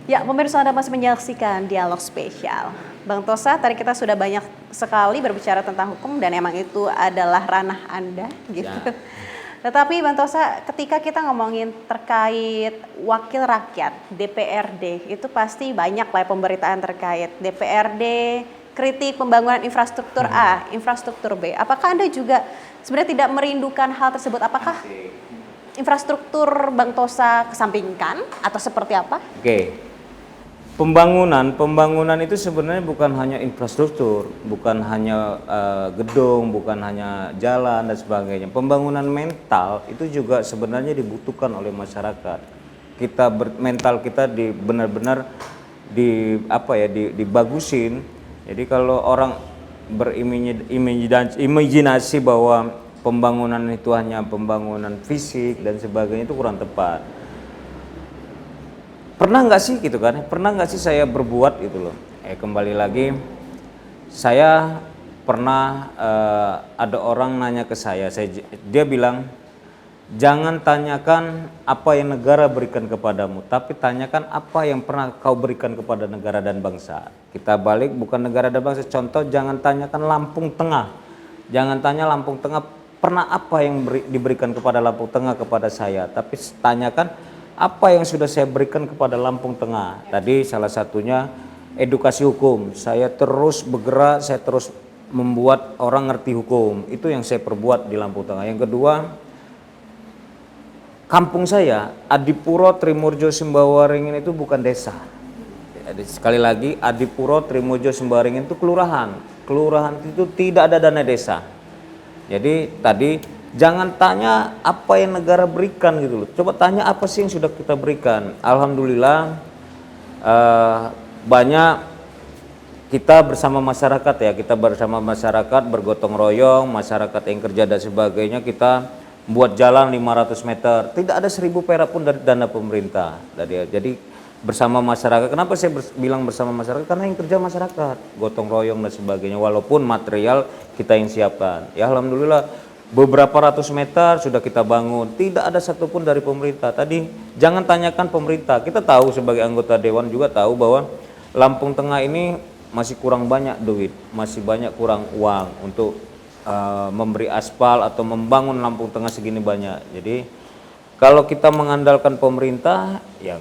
Ya, pemirsa Anda masih menyaksikan dialog spesial. Bang Tosa, tadi kita sudah banyak sekali berbicara tentang hukum dan emang itu adalah ranah Anda gitu. Ya. Tetapi Bang Tosa, ketika kita ngomongin terkait wakil rakyat, DPRD, itu pasti banyak lah pemberitaan terkait DPRD, kritik pembangunan infrastruktur A, infrastruktur B. Apakah Anda juga sebenarnya tidak merindukan hal tersebut? Apakah infrastruktur Bang Tosa kesampingkan atau seperti apa? Oke. Pembangunan itu sebenarnya bukan hanya infrastruktur, bukan hanya gedung, bukan hanya jalan dan sebagainya. Pembangunan mental itu juga sebenarnya dibutuhkan oleh masyarakat. Mental kita benar-benar dibagusin. Jadi kalau orang berimajinasi bahwa pembangunan itu hanya pembangunan fisik dan sebagainya, itu kurang tepat. Pernah nggak sih gitu kan? Pernah nggak sih saya berbuat gitu loh? Kembali lagi, saya pernah ada orang nanya ke saya, dia bilang, jangan tanyakan apa yang negara berikan kepadamu, tapi tanyakan apa yang pernah kau berikan kepada negara dan bangsa. Kita balik, bukan negara dan bangsa. Contoh, jangan tanyakan Lampung Tengah, jangan tanya Lampung Tengah pernah apa yang diberikan kepada Lampung Tengah kepada saya, tapi tanyakan apa yang sudah saya berikan kepada Lampung Tengah. Tadi salah satunya edukasi hukum. Saya terus bergerak, saya terus membuat orang ngerti hukum. Itu yang saya perbuat di Lampung Tengah. Yang kedua, kampung saya, Adipuro Trimurjo Sembawaringin itu bukan desa. Sekali lagi, Adipuro Trimurjo Sembawaringin itu kelurahan. Kelurahan itu tidak ada dana desa. Jadi tadi jangan tanya apa yang negara berikan gitu loh. Coba tanya apa sih yang sudah kita berikan. Alhamdulillah banyak kita bersama masyarakat ya. Kita bersama masyarakat bergotong royong, masyarakat yang kerja dan sebagainya, kita buat jalan 500 meter. Tidak ada 1.000 perak pun dari dana pemerintah. Jadi bersama masyarakat. Kenapa saya bilang bersama masyarakat? Karena yang kerja masyarakat, gotong royong dan sebagainya. Walaupun material kita yang siapkan. Ya alhamdulillah. Beberapa ratus meter sudah kita bangun, tidak ada satupun dari pemerintah. Tadi jangan tanyakan pemerintah, kita tahu sebagai anggota dewan juga tahu bahwa Lampung Tengah ini masih kurang banyak duit, masih banyak kurang uang untuk memberi aspal atau membangun Lampung Tengah segini banyak. Jadi kalau kita mengandalkan pemerintah, ya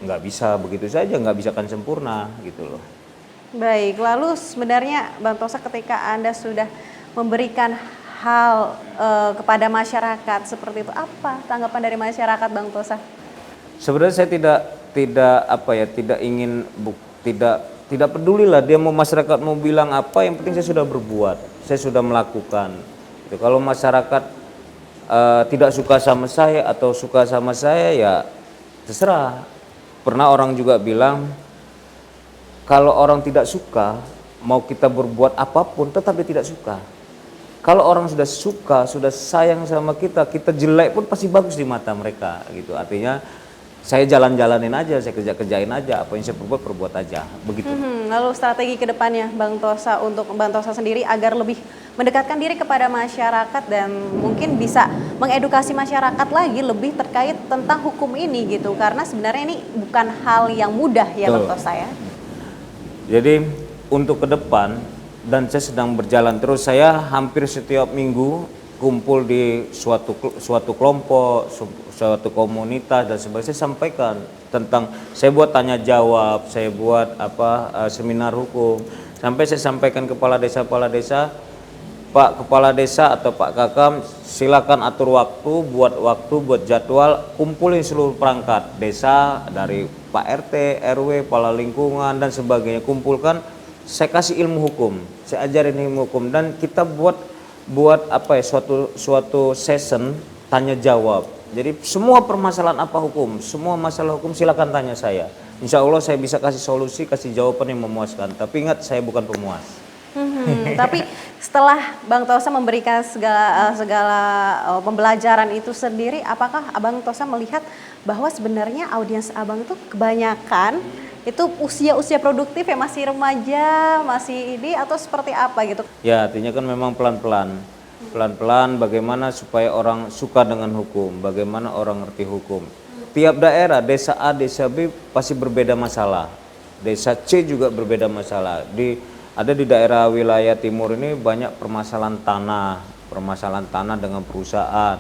nggak bisa begitu saja, nggak bisa kan sempurna gitu loh. Baik, lalu sebenarnya Bang Tosa ketika Anda sudah memberikan hal kepada masyarakat seperti itu, apa tanggapan dari masyarakat Bang Tosa? Sebenarnya saya tidak ingin tidak peduli lah dia mau masyarakat mau bilang apa, yang penting saya sudah berbuat, saya sudah melakukan. Kalau masyarakat tidak suka sama saya atau suka sama saya, ya terserah. Pernah orang juga bilang kalau orang tidak suka, mau kita berbuat apapun tetap dia tidak suka. Kalau orang sudah suka, sudah sayang sama kita, kita jelek pun pasti bagus di mata mereka gitu. Artinya saya jalan-jalanin aja, saya kerjain aja, apa yang saya perbuat aja, begitu. Lalu strategi kedepannya Bang Tosa untuk Bang Tosa sendiri agar lebih mendekatkan diri kepada masyarakat dan mungkin bisa mengedukasi masyarakat lagi lebih terkait tentang hukum ini gitu. Karena sebenarnya ini bukan hal yang mudah ya Bang Tosa ya. Jadi untuk ke depan, dan saya sedang berjalan terus, saya hampir setiap minggu kumpul di suatu kelompok, suatu komunitas dan sebagainya. Saya sampaikan tentang, saya buat tanya jawab, saya buat seminar hukum, sampai saya sampaikan kepala desa, Pak Kepala Desa atau Pak Kakam, silakan atur waktu, buat jadwal, kumpulin seluruh perangkat desa dari Pak RT, RW, kepala lingkungan dan sebagainya, kumpulkan. Saya kasih ilmu hukum, saya ajarin ilmu hukum, dan kita buat suatu session tanya jawab. Jadi semua permasalahan hukum, semua masalah hukum silakan tanya saya. Insya Allah saya bisa kasih solusi, kasih jawaban yang memuaskan. Tapi ingat, saya bukan pemuas. Tapi setelah Bang Tosa memberikan segala pembelajaran itu sendiri, apakah Abang Tosa melihat bahwa sebenarnya audiens Abang itu kebanyakan itu usia produktif ya, masih remaja, masih ini, atau seperti apa gitu? Ya artinya kan memang pelan-pelan bagaimana supaya orang suka dengan hukum, bagaimana orang ngerti hukum. tiap daerah, desa A, desa B pasti berbeda masalah. Desa C juga berbeda masalah. Ada di daerah wilayah timur ini banyak permasalahan tanah dengan perusahaan.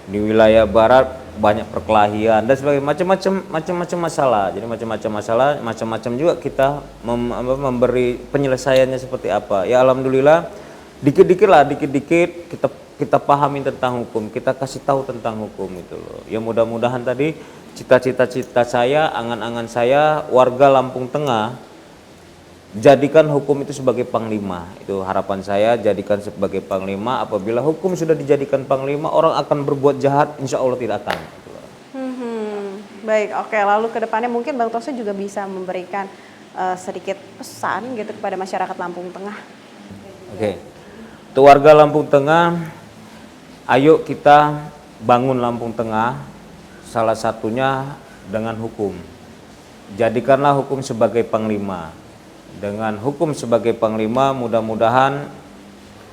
Di wilayah barat banyak perkelahian dan sebagainya, macam-macam masalah. Jadi macam-macam juga kita memberi penyelesaiannya seperti apa. Ya alhamdulillah dikit-dikit kita pahami tentang hukum, kita kasih tahu tentang hukum itu loh. Ya mudah-mudahan tadi cita-cita saya, angan-angan saya, warga Lampung Tengah, jadikan hukum itu sebagai panglima. Itu harapan saya, jadikan sebagai panglima. Apabila hukum sudah dijadikan panglima, orang akan berbuat jahat, insya Allah tidak akan. Baik, oke. Lalu ke depannya mungkin Bang Tose juga bisa memberikan sedikit pesan gitu kepada masyarakat Lampung Tengah. Oke, untuk warga Lampung Tengah, ayo kita bangun Lampung Tengah. Salah satunya dengan hukum. Jadikanlah hukum sebagai panglima. Dengan hukum sebagai panglima, mudah-mudahan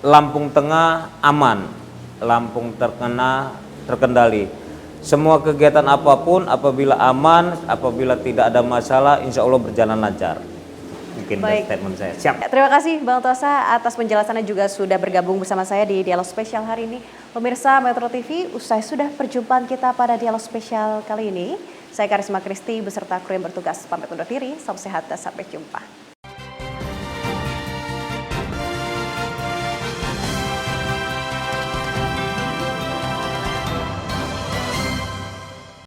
Lampung Tengah aman, Lampung terkendali. Semua kegiatan apapun apabila aman, apabila tidak ada masalah, insya Allah berjalan lancar. Mungkin statement saya. Siap. Terima kasih Bang Tosa atas penjelasannya, juga sudah bergabung bersama saya di Dialog Spesial hari ini. Pemirsa Metro TV, usai sudah perjumpaan kita pada Dialog Spesial kali ini. Saya Karisma Kristi beserta kru yang bertugas pamit undur diri. Salam sehat dan sampai jumpa.